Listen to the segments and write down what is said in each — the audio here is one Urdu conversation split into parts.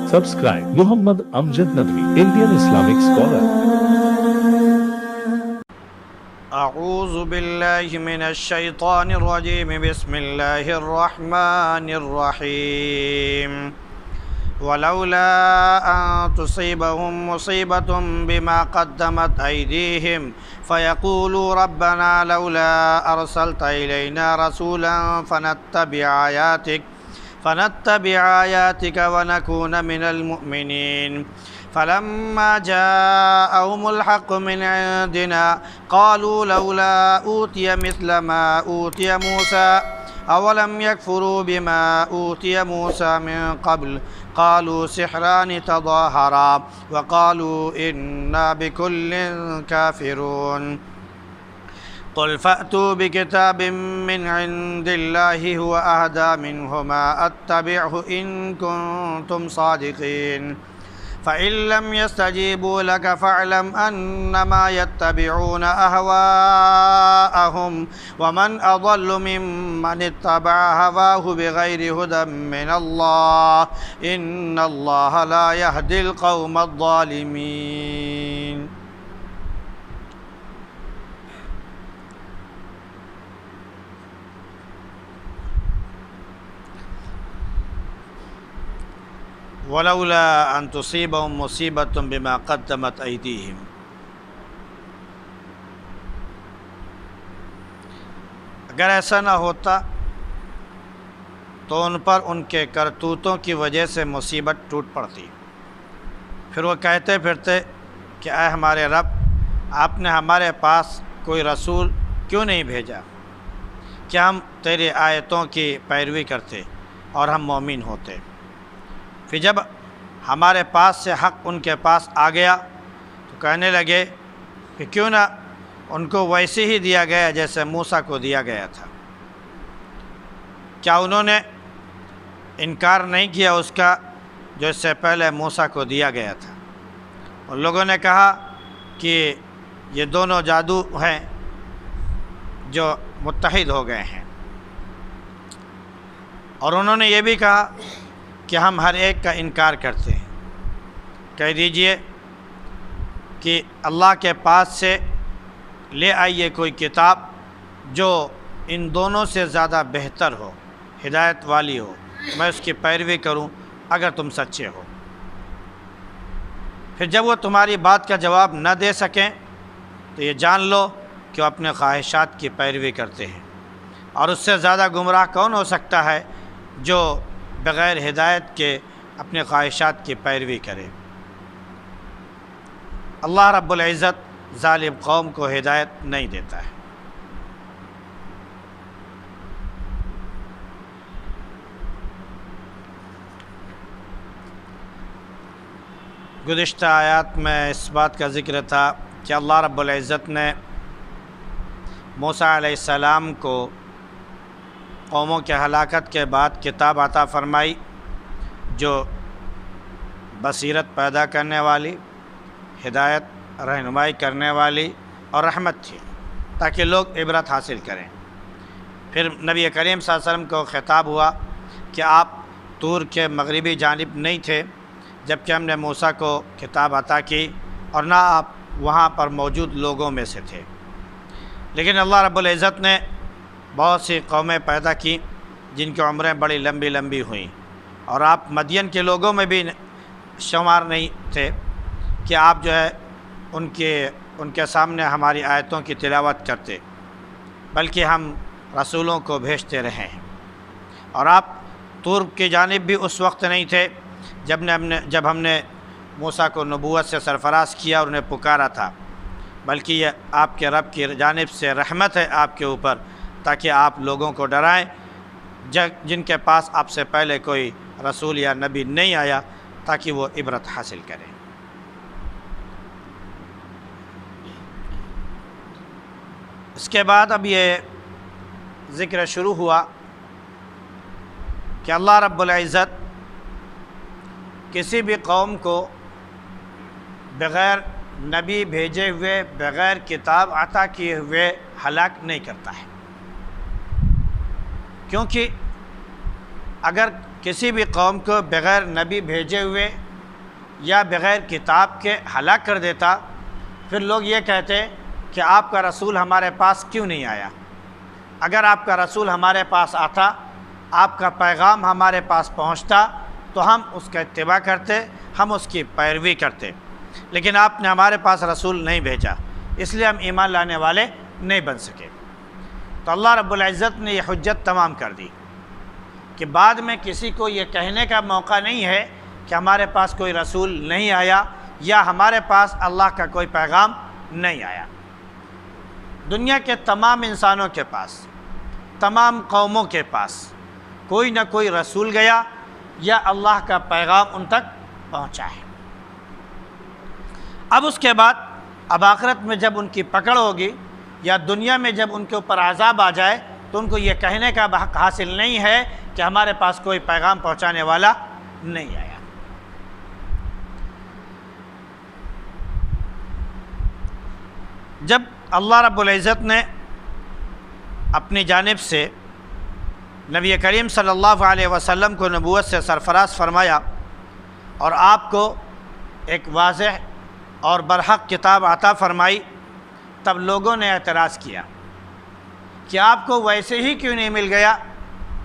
Subscribe Muhammad Amjad Nadwi, Indian Islamic scholar. أعوذ بالله من الشيطان الرجيم بسم الله الرحمن الرحيم ولولا أن تصيبهم مصيبة بما قدمت أيديهم فيقولوا ربنا لولا أرسلت إلينا رسولا فنتبع آياتك ونكون من المؤمنين فلما جاءهم الحق من عندنا قالوا لولا أوتي مثل ما أوتي موسى أولم يكفروا بما أوتي موسى من قبل قالوا سحران تظاهرا وقالوا إنا بكل كافرون قل فأتوا بكتاب من عند الله هو أهدى منهما أتبعه إن كنتم صادقين فإن لم يستجيبوا لك فاعلم أنما يتبعون أهواءهم ومن أضل ممن اتبع هواه بغير هدى من الله إن الله لا يهدي القوم الظالمين. ولولا أن تصيبهم مصيبة بما قدمت أيديهم. اگر ایسا نہ ہوتا تو ان پر ان کے کرتوتوں کی وجہ سے مصیبت ٹوٹ پڑتی، پھر وہ کہتے پھرتے کہ اے ہمارے رب، آپ نے ہمارے پاس کوئی رسول کیوں نہیں بھیجا کہ ہم تیری آیتوں کی پیروی کرتے اور ہم مومن ہوتے۔ پھر جب ہمارے پاس سے حق ان کے پاس آ گیا تو کہنے لگے کہ کیوں نہ ان کو ویسے ہی دیا گیا جیسے موسیٰ کو دیا گیا تھا۔ کیا انہوں نے انکار نہیں کیا اس کا جو اس سے پہلے موسیٰ کو دیا گیا تھا؟ ان لوگوں نے کہا کہ یہ دونوں جادو ہیں جو متحد ہو گئے ہیں، اور انہوں نے یہ بھی کہا کہ ہم ہر ایک کا انکار کرتے ہیں۔ کہہ دیجئے کہ اللہ کے پاس سے لے آئیے کوئی کتاب جو ان دونوں سے زیادہ بہتر ہو، ہدایت والی ہو، میں اس کی پیروی کروں اگر تم سچے ہو۔ پھر جب وہ تمہاری بات کا جواب نہ دے سکیں تو یہ جان لو کہ وہ اپنے خواہشات کی پیروی کرتے ہیں، اور اس سے زیادہ گمراہ کون ہو سکتا ہے جو بغیر ہدایت کے اپنے خواہشات کی پیروی کرے۔ اللہ رب العزت ظالم قوم کو ہدایت نہیں دیتا ہے۔ گزشتہ آیات میں اس بات کا ذکر تھا کہ اللہ رب العزت نے موسیٰ علیہ السلام کو قوموں کے ہلاکت کے بعد کتاب عطا فرمائی جو بصیرت پیدا کرنے والی، ہدایت رہنمائی کرنے والی اور رحمت تھی تاکہ لوگ عبرت حاصل کریں۔ پھر نبی کریم صلی اللہ علیہ وسلم کو خطاب ہوا کہ آپ طور کے مغربی جانب نہیں تھے جبکہ ہم نے موسیٰ کو کتاب عطا کی، اور نہ آپ وہاں پر موجود لوگوں میں سے تھے، لیکن اللہ رب العزت نے بہت سی قومیں پیدا کی جن کی عمریں بڑی لمبی لمبی ہوئیں، اور آپ مدین کے لوگوں میں بھی شمار نہیں تھے کہ آپ جو ہے ان کے سامنے ہماری آیتوں کی تلاوت کرتے، بلکہ ہم رسولوں کو بھیجتے رہے ہیں۔ اور آپ طور کی جانب بھی اس وقت نہیں تھے جب ہم نے موسیٰ کو نبوت سے سرفراز کیا اور انہیں پکارا تھا، بلکہ یہ آپ کے رب کی جانب سے رحمت ہے آپ کے اوپر تاکہ آپ لوگوں کو ڈرائیں جن کے پاس آپ سے پہلے کوئی رسول یا نبی نہیں آیا، تاکہ وہ عبرت حاصل کریں۔ اس کے بعد اب یہ ذکر شروع ہوا کہ اللہ رب العزت کسی بھی قوم کو بغیر نبی بھیجے ہوئے، بغیر کتاب عطا کیے ہوئے ہلاک نہیں کرتا ہے، کیونکہ اگر کسی بھی قوم کو بغیر نبی بھیجے ہوئے یا بغیر کتاب کے ہلاک کر دیتا، پھر لوگ یہ کہتے کہ آپ کا رسول ہمارے پاس کیوں نہیں آیا؟ اگر آپ کا رسول ہمارے پاس آتا، آپ کا پیغام ہمارے پاس پہنچتا تو ہم اس کا اتباع کرتے، ہم اس کی پیروی کرتے، لیکن آپ نے ہمارے پاس رسول نہیں بھیجا، اس لیے ہم ایمان لانے والے نہیں بن سکے۔ تو اللہ رب العزت نے یہ حجت تمام کر دی کہ بعد میں کسی کو یہ کہنے کا موقع نہیں ہے کہ ہمارے پاس کوئی رسول نہیں آیا یا ہمارے پاس اللہ کا کوئی پیغام نہیں آیا۔ دنیا کے تمام انسانوں کے پاس، تمام قوموں کے پاس کوئی نہ کوئی رسول گیا یا اللہ کا پیغام ان تک پہنچا ہے۔ اب اس کے بعد اب آخرت میں جب ان کی پکڑ ہوگی یا دنیا میں جب ان کے اوپر عذاب آ جائے تو ان کو یہ کہنے کا حق حاصل نہیں ہے کہ ہمارے پاس کوئی پیغام پہنچانے والا نہیں آیا۔ جب اللہ رب العزت نے اپنی جانب سے نبی کریم صلی اللہ علیہ وسلم کو نبوت سے سرفراز فرمایا اور آپ کو ایک واضح اور برحق کتاب عطا فرمائی، تب لوگوں نے اعتراض کیا کہ آپ کو ویسے ہی کیوں نہیں مل گیا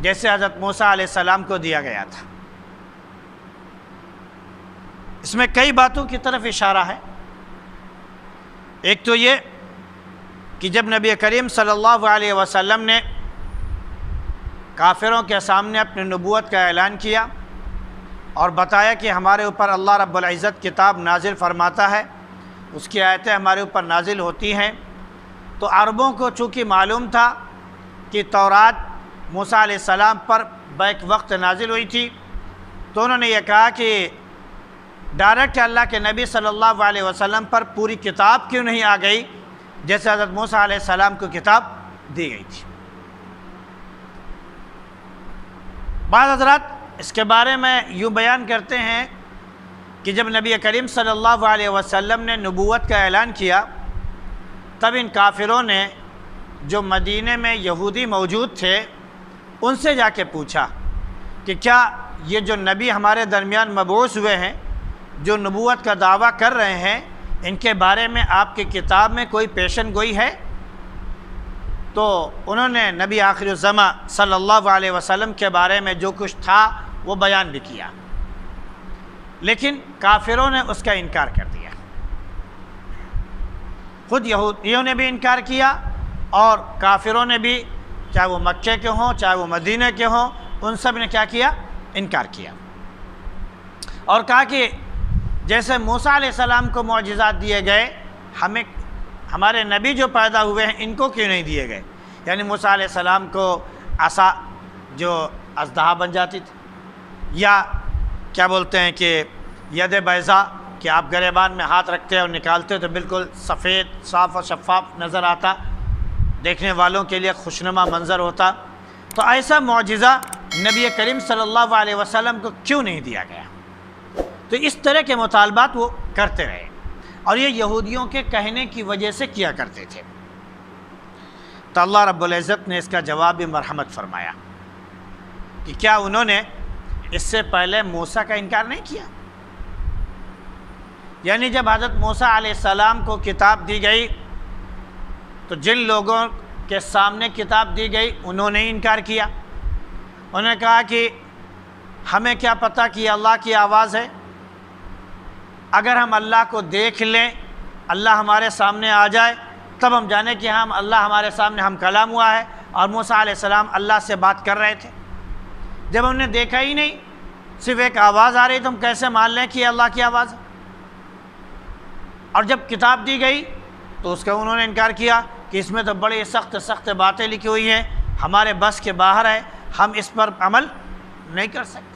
جیسے حضرت موسیٰ علیہ السلام کو دیا گیا تھا۔ اس میں کئی باتوں کی طرف اشارہ ہے۔ ایک تو یہ کہ جب نبی کریم صلی اللہ علیہ وسلم نے کافروں کے سامنے اپنی نبوت کا اعلان کیا اور بتایا کہ ہمارے اوپر اللہ رب العزت کتاب نازل فرماتا ہے، اس کی آیتیں ہمارے اوپر نازل ہوتی ہیں، تو عربوں کو چونکہ معلوم تھا کہ تورات موسیٰ علیہ السلام پر بیک وقت نازل ہوئی تھی، تو انہوں نے یہ کہا کہ ڈائریکٹ اللہ کے نبی صلی اللہ علیہ وسلم پر پوری کتاب کیوں نہیں آ گئی جیسے حضرت موسیٰ علیہ السلام کو کتاب دی گئی تھی۔ بعض حضرات اس کے بارے میں یوں بیان کرتے ہیں کہ جب نبی کریم صلی اللہ علیہ وسلم نے نبوت کا اعلان کیا تب ان کافروں نے جو مدینے میں یہودی موجود تھے ان سے جا کے پوچھا کہ کیا یہ جو نبی ہمارے درمیان مبعوث ہوئے ہیں، جو نبوت کا دعویٰ کر رہے ہیں، ان کے بارے میں آپ کی کتاب میں کوئی پیشن گوئی ہے؟ تو انہوں نے نبی آخر الزماں صلی اللہ علیہ وسلم کے بارے میں جو کچھ تھا وہ بیان بھی کیا، لیکن کافروں نے اس کا انکار کر دیا۔ خود یہودیوں نے بھی انکار کیا اور کافروں نے بھی، چاہے وہ مکے کے ہوں چاہے وہ مدینہ کے ہوں، ان سب نے کیا کیا؟ انکار کیا اور کہا کہ جیسے موسیٰ علیہ السلام کو معجزات دیے گئے، ہمارے نبی جو پیدا ہوئے ہیں ان کو کیوں نہیں دیے گئے؟ یعنی موسیٰ علیہ السلام کو عصا جو اژدہا بن جاتی تھی، یا کیا بولتے ہیں کہ ید بیضا کہ آپ گریبان میں ہاتھ رکھتے اور نکالتے تو بالکل سفید صاف اور شفاف نظر آتا، دیکھنے والوں کے لیے خوشنما منظر ہوتا۔ تو ایسا معجزہ نبی کریم صلی اللہ علیہ وسلم کو کیوں نہیں دیا گیا؟ تو اس طرح کے مطالبات وہ کرتے رہے اور یہ یہودیوں کے کہنے کی وجہ سے کیا کرتے تھے۔ تو اللہ رب العزت نے اس کا جواب بھی مرحمت فرمایا کہ کیا انہوں نے اس سے پہلے موسیٰ کا انکار نہیں کیا؟ یعنی جب حضرت موسیٰ علیہ السلام کو کتاب دی گئی تو جن لوگوں کے سامنے کتاب دی گئی انہوں نے انکار کیا، انہوں نے کہا کہ ہمیں کیا پتہ کہ یہ اللہ کی آواز ہے، اگر ہم اللہ کو دیکھ لیں، اللہ ہمارے سامنے آ جائے تب ہم جانیں کہ ہم اللہ ہمارے سامنے ہم کلام ہوا ہے اور موسیٰ علیہ السلام اللہ سے بات کر رہے تھے۔ جب ہم نے دیکھا ہی نہیں، صرف ایک آواز آ رہی تو ہم کیسے مان لیں کہ یہ اللہ کی آواز ہے؟ اور جب کتاب دی گئی تو اس کا انہوں نے انکار کیا کہ اس میں تو بڑی سخت باتیں لکھی ہوئی ہیں، ہمارے بس کے باہر ہے، ہم اس پر عمل نہیں کر سکتے۔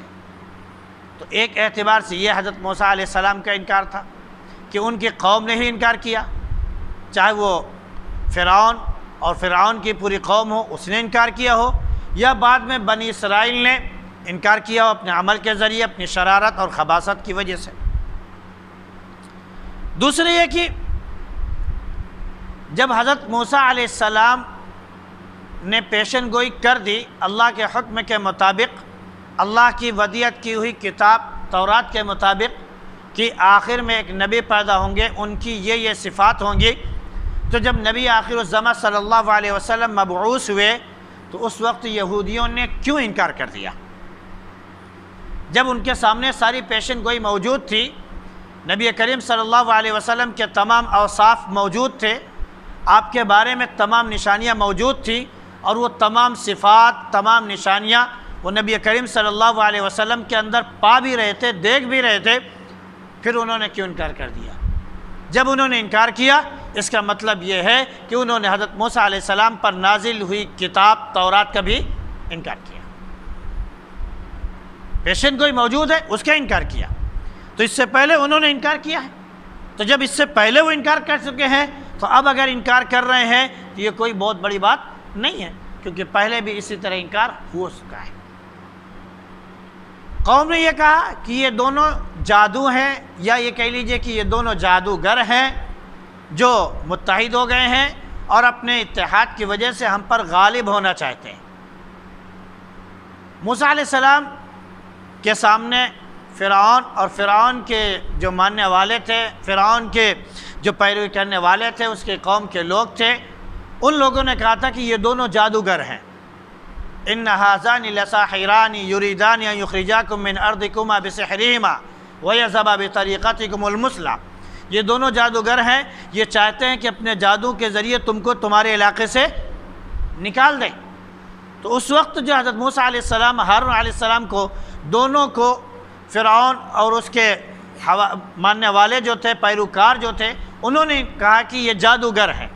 تو ایک اعتبار سے یہ حضرت موسیٰ علیہ السلام کا انکار تھا کہ ان کی قوم نے ہی انکار کیا، چاہے وہ فرعون اور فرعون کی پوری قوم ہو اس نے انکار کیا ہو، یا بعد میں بنی اسرائیل نے انکار کیا ہو اپنے عمل کے ذریعے، اپنی شرارت اور خباثت کی وجہ سے۔ دوسرے یہ کہ جب حضرت موسیٰ علیہ السلام نے پیشن گوئی کر دی اللہ کے حکم کے مطابق، اللہ کی ودیعت کی ہوئی کتاب تورات کے مطابق کہ آخر میں ایک نبی پیدا ہوں گے، ان کی یہ صفات ہوں گی، تو جب نبی آخر الزماں صلی اللہ علیہ وسلم مبعوث ہوئے تو اس وقت یہودیوں نے کیوں انکار کر دیا؟ جب ان کے سامنے ساری پیشن گوئی موجود تھی، نبی کریم صلی اللہ علیہ وسلم کے تمام اوصاف موجود تھے، آپ کے بارے میں تمام نشانیاں موجود تھیں، اور وہ تمام صفات، تمام نشانیاں وہ نبی کریم صلی اللہ علیہ وسلم کے اندر پا بھی رہے تھے، دیکھ بھی رہے تھے، پھر انہوں نے کیوں انکار کر دیا؟ جب انہوں نے انکار کیا، اس کا مطلب یہ ہے کہ انہوں نے حضرت موسیٰ علیہ السلام پر نازل ہوئی کتاب تورات کا بھی انکار کیا، پیشن گوئی موجود ہے اس کا انکار کیا۔ تو اس سے پہلے انہوں نے انکار کیا ہے، تو جب اس سے پہلے وہ انکار کر چکے ہیں تو اب اگر انکار کر رہے ہیں تو یہ کوئی بہت بڑی بات نہیں ہے، کیونکہ پہلے بھی اسی طرح انکار ہو چکا ہے۔ قوم نے یہ کہا کہ یہ دونوں جادو ہیں، یا یہ کہہ لیجئے کہ یہ دونوں جادوگر ہیں جو متحد ہو گئے ہیں اور اپنے اتحاد کی وجہ سے ہم پر غالب ہونا چاہتے ہیں۔ موسیٰ علیہ السلام کے سامنے فرعون اور فرعون کے جو ماننے والے تھے، فرعون کے جو پیروی کرنے والے تھے، اس کے قوم کے لوگ تھے، ان لوگوں نے کہا تھا کہ یہ دونوں جادوگر ہیں۔ ان ھذان لساحران یریدان ان یخرجاکم من ارضکما بسحرہما ویذھبا بطریقتکم المثلی، یہ دونوں جادوگر ہیں، یہ چاہتے ہیں کہ اپنے جادو کے ذریعے تم کو تمہارے علاقے سے نکال دیں۔ تو اس وقت جو حضرت موسیٰ علیہ السلام، ہارون علیہ السلام کو، دونوں کو فرعون اور اس کے ماننے والے جو تھے، پیروکار جو تھے، انہوں نے کہا کہ یہ جادوگر ہیں۔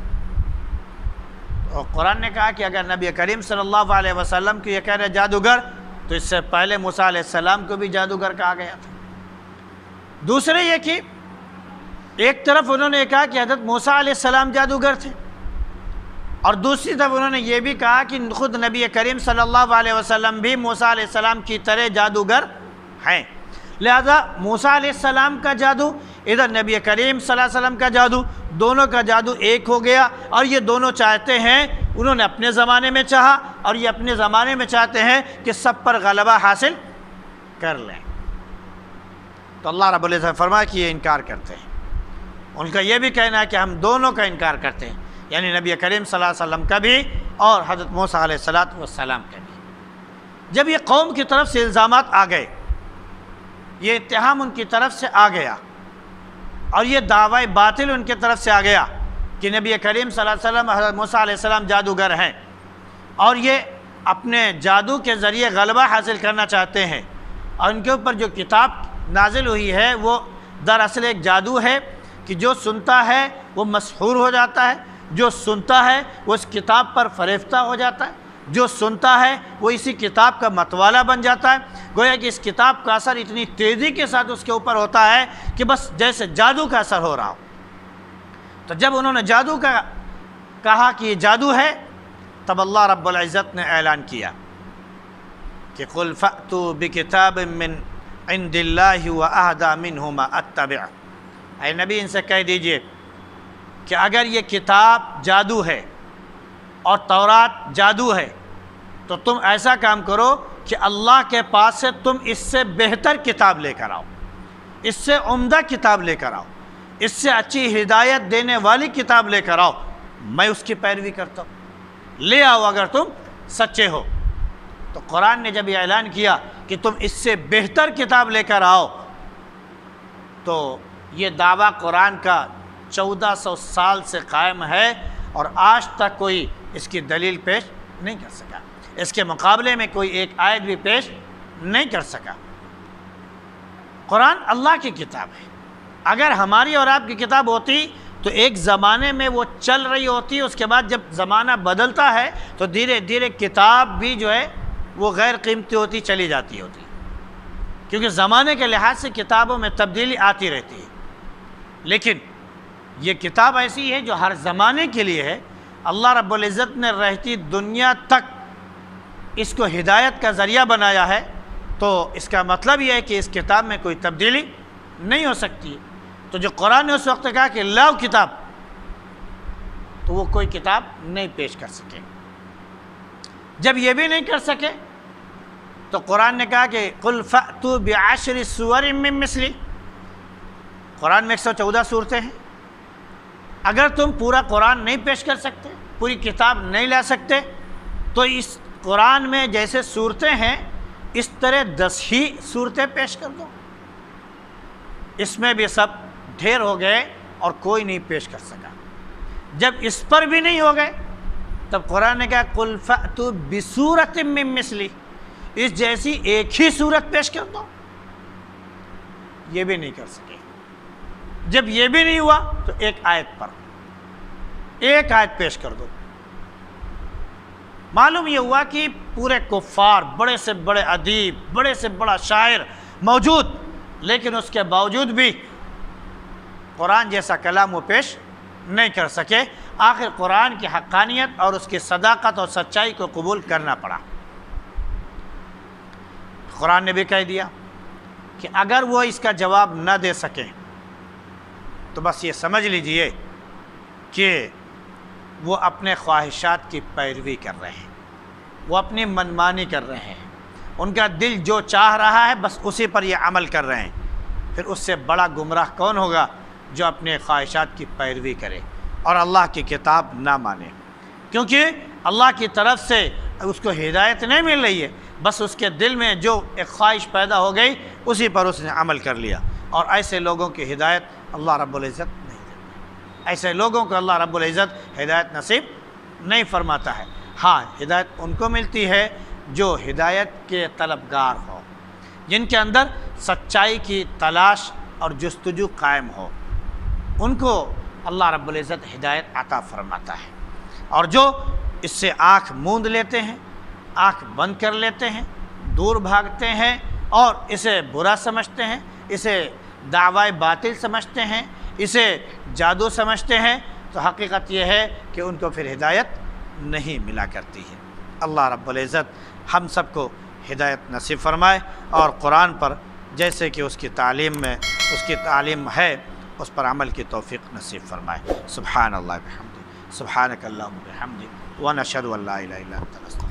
اور قرآن نے کہا کہ اگر نبی کریم صلی اللہ علیہ وسلم کو یہ کہہ رہے جادوگر، تو اس سے پہلے موسیٰ علیہ السلام کو بھی جادوگر کہا گیا تھا۔ دوسرے یہ کہ ایک طرف انہوں نے کہا کہ حضرت موسیٰ علیہ السلام جادوگر تھے، اور دوسری طرف انہوں نے یہ بھی کہا کہ خود نبی کریم صلی اللہ علیہ وسلم بھی موسیٰ علیہ السلام کی طرح جادوگر ہیں، لہذا موسیٰ علیہ السلام کا جادو ادھر نبی کریم صلی اللہ علیہ وسلم کا جادو، دونوں کا جادو ایک ہو گیا، اور یہ دونوں چاہتے ہیں، انہوں نے اپنے زمانے میں چاہا اور یہ اپنے زمانے میں چاہتے ہیں کہ سب پر غلبہ حاصل کر لیں۔ تو اللہ رب العزت فرمایا کہ یہ انکار کرتے ہیں، ان کا یہ بھی کہنا ہے کہ ہم دونوں کا انکار کرتے ہیں، یعنی نبی کریم صلی اللہ علیہ وسلم کا بھی اور حضرت موسیٰ علیہ السلام کا بھی۔ جب یہ قوم کی طرف سے الزامات آ گئے، یہ اتہام ان کی طرف سے آ گیا، اور یہ دعوی باطل ان کی طرف سے آ گیا کہ نبی کریم صلی اللہ علیہ وسلم، حضرت موسیٰ علیہ السلام جادوگر ہیں، اور یہ اپنے جادو کے ذریعے غلبہ حاصل کرنا چاہتے ہیں، اور ان کے اوپر جو کتاب نازل ہوئی ہے وہ دراصل ایک جادو ہے کہ جو سنتا ہے وہ مسحور ہو جاتا ہے، جو سنتا ہے وہ اس کتاب پر فریفتہ ہو جاتا ہے، جو سنتا ہے وہ اسی کتاب کا متوالا بن جاتا ہے، گویا کہ اس کتاب کا اثر اتنی تیزی کے ساتھ اس کے اوپر ہوتا ہے کہ بس جیسے جادو کا اثر ہو رہا ہو۔ تو جب انہوں نے جادو کا کہا کہ یہ جادو ہے، تب اللہ رب العزت نے اعلان کیا کہ قُلْ فَأْتُوا بِكِتَابٍ مِّنْ عِنْدِ اللَّهِ وَأَهْدَىٰ مِنْهُمَا أَتَّبِعْ، اے نبی ان سے کہہ دیجئے کہ اگر یہ کتاب جادو ہے اور تورات جادو ہے تو تم ایسا کام کرو کہ اللہ کے پاس سے تم اس سے بہتر کتاب لے کر آؤ، اس سے عمدہ کتاب لے کر آؤ، اس سے اچھی ہدایت دینے والی کتاب لے کر آؤ، میں اس کی پیروی کرتا ہوں، لے آؤ اگر تم سچے ہو۔ تو قرآن نے جب یہ اعلان کیا کہ تم اس سے بہتر کتاب لے کر آؤ، تو یہ دعویٰ قرآن کا 1400 سال سے قائم ہے، اور آج تک کوئی اس کی دلیل پیش نہیں کر سکا، اس کے مقابلے میں کوئی ایک آیت بھی پیش نہیں کر سکا۔ قرآن اللہ کی کتاب ہے، اگر ہماری اور آپ کی کتاب ہوتی تو ایک زمانے میں وہ چل رہی ہوتی، اس کے بعد جب زمانہ بدلتا ہے تو دھیرے دھیرے کتاب بھی جو ہے وہ غیر قیمتی ہوتی چلی جاتی ہوتی، کیونکہ زمانے کے لحاظ سے کتابوں میں تبدیلی آتی رہتی ہے۔ لیکن یہ کتاب ایسی ہے جو ہر زمانے کے لیے ہے، اللہ رب العزت نے رہتی دنیا تک اس کو ہدایت کا ذریعہ بنایا ہے، تو اس کا مطلب یہ ہے کہ اس کتاب میں کوئی تبدیلی نہیں ہو سکتی۔ تو جو قرآن نے اس وقت کہا کہ لاؤ کتاب، تو وہ کوئی کتاب نہیں پیش کر سکے۔ جب یہ بھی نہیں کر سکے تو قرآن نے کہا کہ قل فأتوا بعشر سور من مثلی، قرآن میں 114 صورتیں ہیں، اگر تم پورا قرآن نہیں پیش کر سکتے، پوری کتاب نہیں لا سکتے، تو اس قرآن میں جیسے صورتیں ہیں اس طرح 10 ہی صورتیں پیش کر دو۔ اس میں بھی سب ڈھیر ہو گئے اور کوئی نہیں پیش کر سکا۔ جب اس پر بھی نہیں ہو گئے تب قرآن نے کہا قل فأتوا بسورۃ من مثلی، اس جیسی ایک ہی صورت پیش کر دو۔ یہ بھی نہیں کر سکے۔ جب یہ بھی نہیں ہوا تو ایک آیت پر ایک آیت پیش کر دو۔ معلوم یہ ہوا کہ پورے کفار، بڑے سے بڑے ادیب، بڑے سے بڑا شاعر موجود، لیکن اس کے باوجود بھی قرآن جیسا کلام وہ پیش نہیں کر سکے۔ آخر قرآن کی حقانیت اور اس کی صداقت اور سچائی کو قبول کرنا پڑا۔ قرآن نے بھی کہہ دیا کہ اگر وہ اس کا جواب نہ دے سکیں تو بس یہ سمجھ لیجئے کہ وہ اپنے خواہشات کی پیروی کر رہے ہیں، وہ اپنی منمانی کر رہے ہیں، ان کا دل جو چاہ رہا ہے بس اسی پر یہ عمل کر رہے ہیں۔ پھر اس سے بڑا گمراہ کون ہوگا جو اپنے خواہشات کی پیروی کرے اور اللہ کی کتاب نہ مانے؟ کیونکہ اللہ کی طرف سے اس کو ہدایت نہیں مل رہی ہے، بس اس کے دل میں جو ایک خواہش پیدا ہو گئی اسی پر اس نے عمل کر لیا، اور ایسے لوگوں کی ہدایت اللہ رب العزت نہیں دیتا۔ ایسے لوگوں کو اللہ رب العزت ہدایت نصیب نہیں فرماتا ہے۔ ہاں، ہدایت ان کو ملتی ہے جو ہدایت کے طلبگار ہو، جن کے اندر سچائی کی تلاش اور جستجو قائم ہو، ان کو اللہ رب العزت ہدایت عطا فرماتا ہے۔ اور جو اس سے آنکھ موند لیتے ہیں، آنکھ بند کر لیتے ہیں، دور بھاگتے ہیں اور اسے برا سمجھتے ہیں، اسے دعوی باطل سمجھتے ہیں، اسے جادو سمجھتے ہیں، تو حقیقت یہ ہے کہ ان کو پھر ہدایت نہیں ملا کرتی ہے۔ اللہ رب العزت ہم سب کو ہدایت نصیب فرمائے اور قرآن پر جیسے کہ اس کی تعلیم میں اس کی تعلیم ہے اس پر عمل کی توفیق نصیب فرمائے۔ سبحان اللہ بحمدہ، سبحانک اللہم بحمدک، ونشہد ان لا الہ الا انت نستغفرک۔